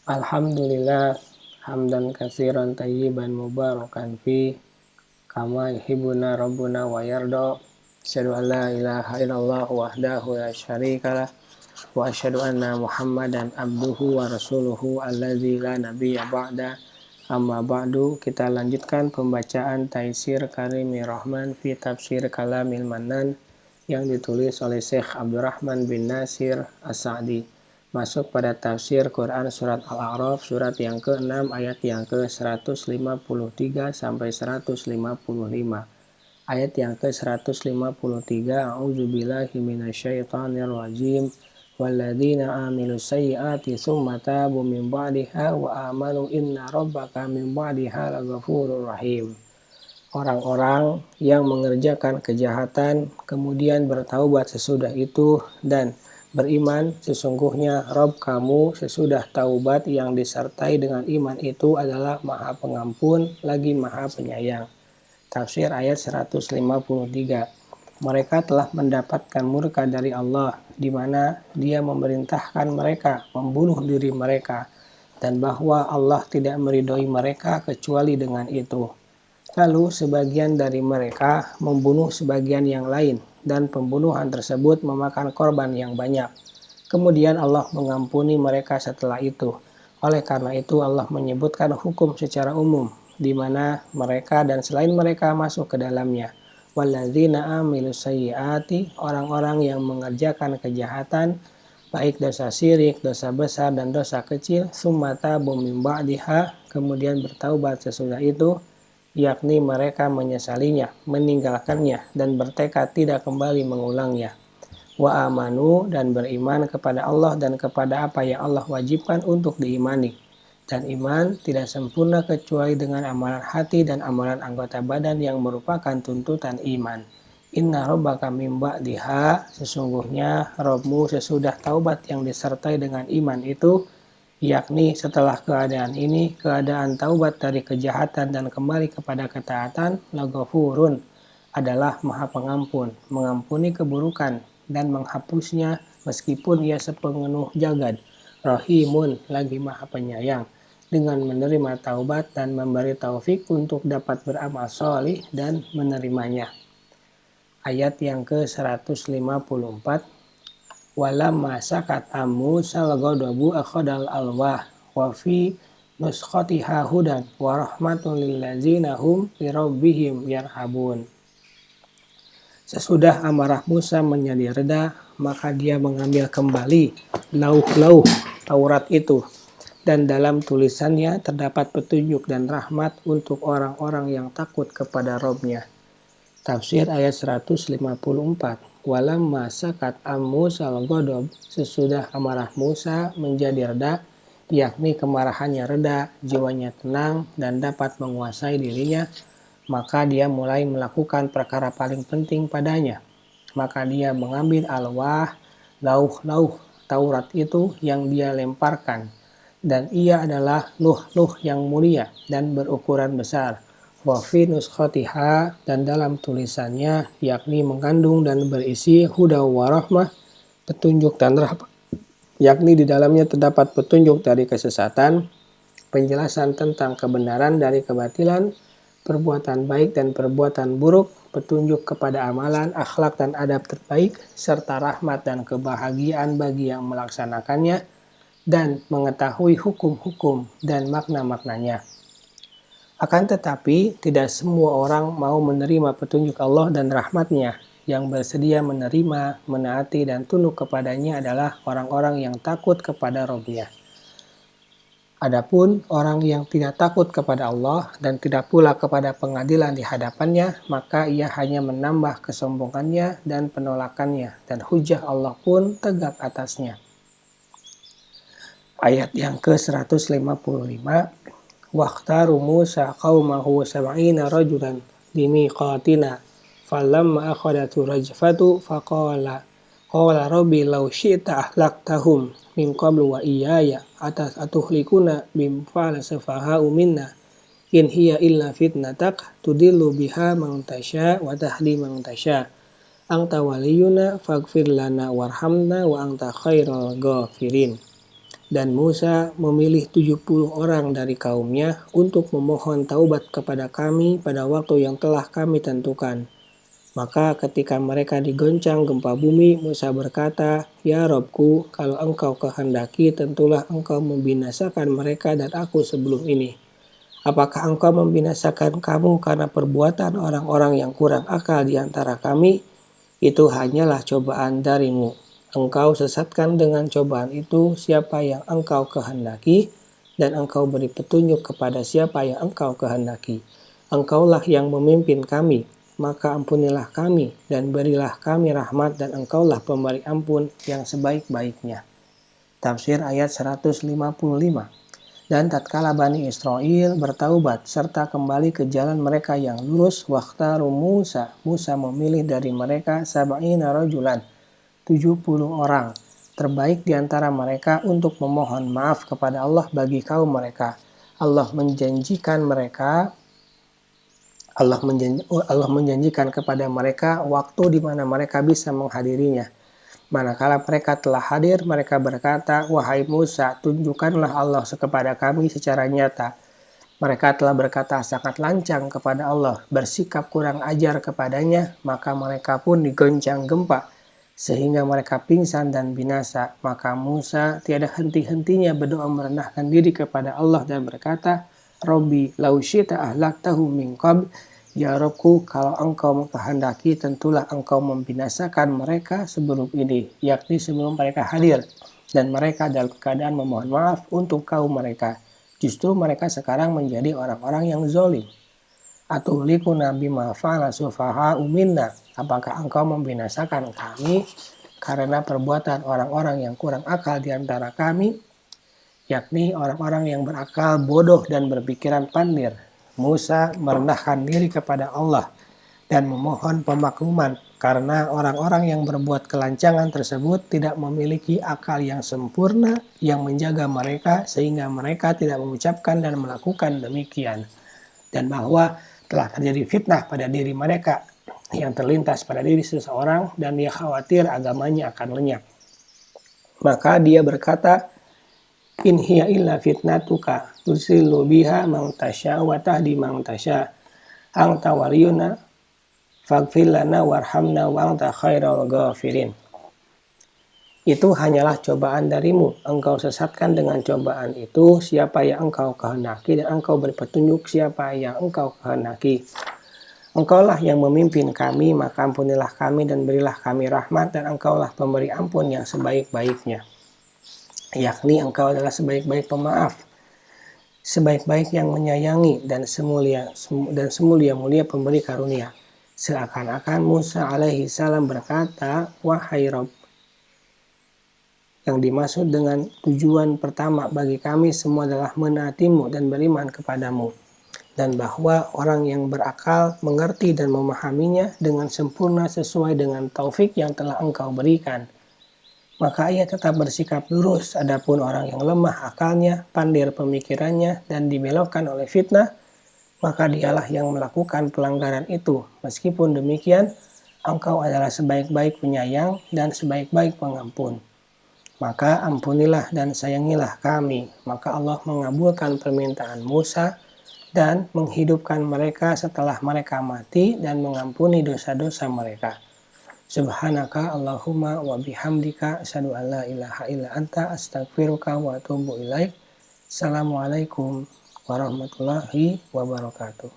Alhamdulillah hamdan katsiran tayyiban mubarakan fi kama yuhibbuna rabbuna wa yarda. Asyhadu an la ilaha illallah wahdahu la syarikalah wa asyhadu anna Muhammadan abduhu wa rasuluhu allazi la nabiyya ba'da. Amma ba'du, kita lanjutkan pembacaan Taisir Karimir Rahman fi Tafsir Kalamil Mannan yang ditulis oleh Syekh Abdurrahman bin Nasir As-Sa'di. Masuk pada tafsir Quran surat Al-A'raf surat yang ke-6 ayat yang ke-153 sampai 155. Ayat yang ke-153, A'udzubillahi minasyaitonir rajim. Walladzina amilu sayyiati tsumma tabu min ba'diha wa amanu inna rabbaka min ba'diha laghafurur rahim. Orang-orang yang mengerjakan kejahatan kemudian bertaubat sesudah itu dan beriman, sesungguhnya Rabb kamu sesudah taubat yang disertai dengan iman itu adalah Maha Pengampun lagi Maha Penyayang. Tafsir ayat 153. Mereka telah mendapatkan murka dari Allah, di mana Dia memerintahkan mereka membunuh diri mereka, dan bahwa Allah tidak meridhoi mereka kecuali dengan itu. Lalu sebagian dari mereka membunuh sebagian yang lain, dan pembunuhan tersebut memakan korban yang banyak. Kemudian Allah mengampuni mereka setelah itu. Oleh karena itu Allah menyebutkan hukum secara umum, di mana mereka dan selain mereka masuk ke dalamnya. Walladzina amilus sayyiati, orang-orang yang mengerjakan kejahatan, baik dosa syirik, dosa besar dan dosa kecil, tsumma tabu min ba'diha, kemudian bertaubat sesudah itu, yakni mereka menyesalinya, meninggalkannya, dan bertekad tidak kembali mengulangnya. Wa amanu, dan beriman kepada Allah dan kepada apa yang Allah wajibkan untuk diimani. Dan iman tidak sempurna kecuali dengan amalan hati dan amalan anggota badan yang merupakan tuntutan iman. Inna rabbaka min ba'diha, sesungguhnya Rabbmu sesudah taubat yang disertai dengan iman itu, yakni setelah keadaan ini, keadaan taubat dari kejahatan dan kembali kepada ketaatan, laghafurun, adalah Maha Pengampun, mengampuni keburukan dan menghapusnya meskipun ia sepenuh jagad. Rahimun, lagi Maha Penyayang, dengan menerima taubat dan memberi taufik untuk dapat beramal sholih dan menerimanya. Ayat yang ke-154, walamma sakat Musa al-ghadabu akhadal alwah wa fi nuskhatiha hudan wa rahmatun lil ladzina hum li rabbihim yarhabun. Sesudah amarah Musa menjadi reda, maka dia mengambil kembali lauh-lauh Taurat itu, dan dalam tulisannya terdapat petunjuk dan rahmat untuk orang-orang yang takut kepada Rabb-nya. Tafsir ayat 154. Walamma sakat Musa al-ghadab, sesudah amarah Musa menjadi reda, yakni kemarahannya reda, jiwanya tenang dan dapat menguasai dirinya, maka dia mulai melakukan perkara paling penting padanya. Maka dia mengambil alwah, lauh-lauh Taurat itu yang dia lemparkan, dan ia adalah luh-luh yang mulia dan berukuran besar. Wa fi nuskhatiha, dan dalam tulisannya, yakni mengandung dan berisi huda wa rahmah, petunjuk dan rahmat, yakni di dalamnya terdapat petunjuk dari kesesatan, penjelasan tentang kebenaran dari kebatilan, perbuatan baik dan perbuatan buruk, petunjuk kepada amalan, akhlak dan adab terbaik, serta rahmat dan kebahagiaan bagi yang melaksanakannya, dan mengetahui hukum-hukum dan makna-maknanya. Akan tetapi, tidak semua orang mau menerima petunjuk Allah dan rahmatnya. Yang bersedia menerima, menaati, dan tunduk kepadanya adalah orang-orang yang takut kepada Rabb-nya. Adapun orang yang tidak takut kepada Allah dan tidak pula kepada pengadilan di hadapannya, maka ia hanya menambah kesombongannya dan penolakannya, dan hujah Allah pun tegak atasnya. Ayat yang ke-155, waqtaru Musa qaumahu sab'ina rajulan limiqatina falamma akhadatu rajfatu faqala rabbi law syi'ta ahlaktahum min qablu wa iyaya atuhlikuna bimfa'ala safaha'u minna in hiya illa fitnatak tudillu biha man tasya wa tahdi man tasya anta waliyuna faghfir lana warhamna wa anta khairul ghafirin. Dan Musa memilih 70 orang dari kaumnya untuk memohon taubat kepada kami pada waktu yang telah kami tentukan. Maka ketika mereka digoncang gempa bumi, Musa berkata, "Ya Robku, kalau engkau kehendaki, tentulah engkau membinasakan mereka dan aku sebelum ini. Apakah engkau membinasakan kamu karena perbuatan orang-orang yang kurang akal di antara kami? Itu hanyalah cobaan darimu. Engkau sesatkan dengan cobaan itu siapa yang engkau kehendaki, dan engkau beri petunjuk kepada siapa yang engkau kehendaki. Engkaulah yang memimpin kami. Maka ampunilah kami dan berilah kami rahmat, dan engkaulah pemberi ampun yang sebaik-baiknya." Tafsir ayat 155. Dan tatkala Bani Israel bertaubat serta kembali ke jalan mereka yang lurus, wakhtaru Musa memilih dari mereka sab'ina rajulan, 70 orang terbaik di antara mereka untuk memohon maaf kepada Allah bagi kaum mereka. Allah menjanjikan kepada mereka waktu di mana mereka bisa menghadirinya. Manakala mereka telah hadir, mereka berkata, "Wahai Musa, tunjukkanlah Allah kepada kami secara nyata." Mereka telah berkata sangat lancang kepada Allah, bersikap kurang ajar kepadanya, maka mereka pun digoncang gempa, sehingga mereka pingsan dan binasa. Maka Musa tiada henti-hentinya berdoa merendahkan diri kepada Allah dan berkata, "Robbi, lau syi'ta ahlaktahu min qabl." Ya Robku, kalau engkau kehendaki, tentulah engkau membinasakan mereka sebelum ini, yakni sebelum mereka hadir, dan mereka dalam keadaan memohon maaf untuk kaum mereka. Justru mereka sekarang menjadi orang-orang yang zalim. Atuhlikuna bima fa'ala sufaha'u minna. Apakah engkau membinasakan kami karena perbuatan orang-orang yang kurang akal di antara kami, yakni orang-orang yang berakal bodoh dan berpikiran pandir. Musa merendahkan diri kepada Allah dan memohon pemakluman karena orang-orang yang berbuat kelancangan tersebut tidak memiliki akal yang sempurna yang menjaga mereka sehingga mereka tidak mengucapkan dan melakukan demikian, dan bahwa telah terjadi fitnah pada diri mereka yang terlintas pada diri seseorang dan dia khawatir agamanya akan lenyap. Maka dia berkata, "In hiya illa fitnatuka tusillu biha man tasya wa tahdi man tasya. Anta waliyuna faghfir lana warhamna wa anta khairul ghafirin." Itu hanyalah cobaan darimu. Engkau sesatkan dengan cobaan itu siapa yang engkau kehendaki, dan engkau beri petunjuk siapa yang engkau kehendaki. Engkaulah yang memimpin kami, maka ampunilah kami dan berilah kami rahmat, dan engkaulah pemberi ampun yang sebaik-baiknya. Yakni engkau adalah sebaik-baik pemaaf, sebaik-baik yang menyayangi, dan semulia-mulia pemberi karunia. Seakan-akan Musa alaihi salam berkata, "Wahai Rabb, yang dimaksud dengan tujuan pertama bagi kami semua adalah menaatimu dan beriman kepadamu, dan bahwa orang yang berakal mengerti dan memahaminya dengan sempurna sesuai dengan taufik yang telah engkau berikan. Maka ia tetap bersikap lurus. Adapun orang yang lemah akalnya, pandir pemikirannya, dan dibelokkan oleh fitnah, maka dialah yang melakukan pelanggaran itu. Meskipun demikian, engkau adalah sebaik-baik penyayang dan sebaik-baik pengampun. Maka ampunilah dan sayangilah kami." Maka Allah mengabulkan permintaan Musa dan menghidupkan mereka setelah mereka mati dan mengampuni dosa-dosa mereka. Subhanaka Allahumma wa bihamdika asyhadu an la ilaha illa anta astaghfiruka wa atubu ilaik. Assalamualaikum warahmatullahi wabarakatuh.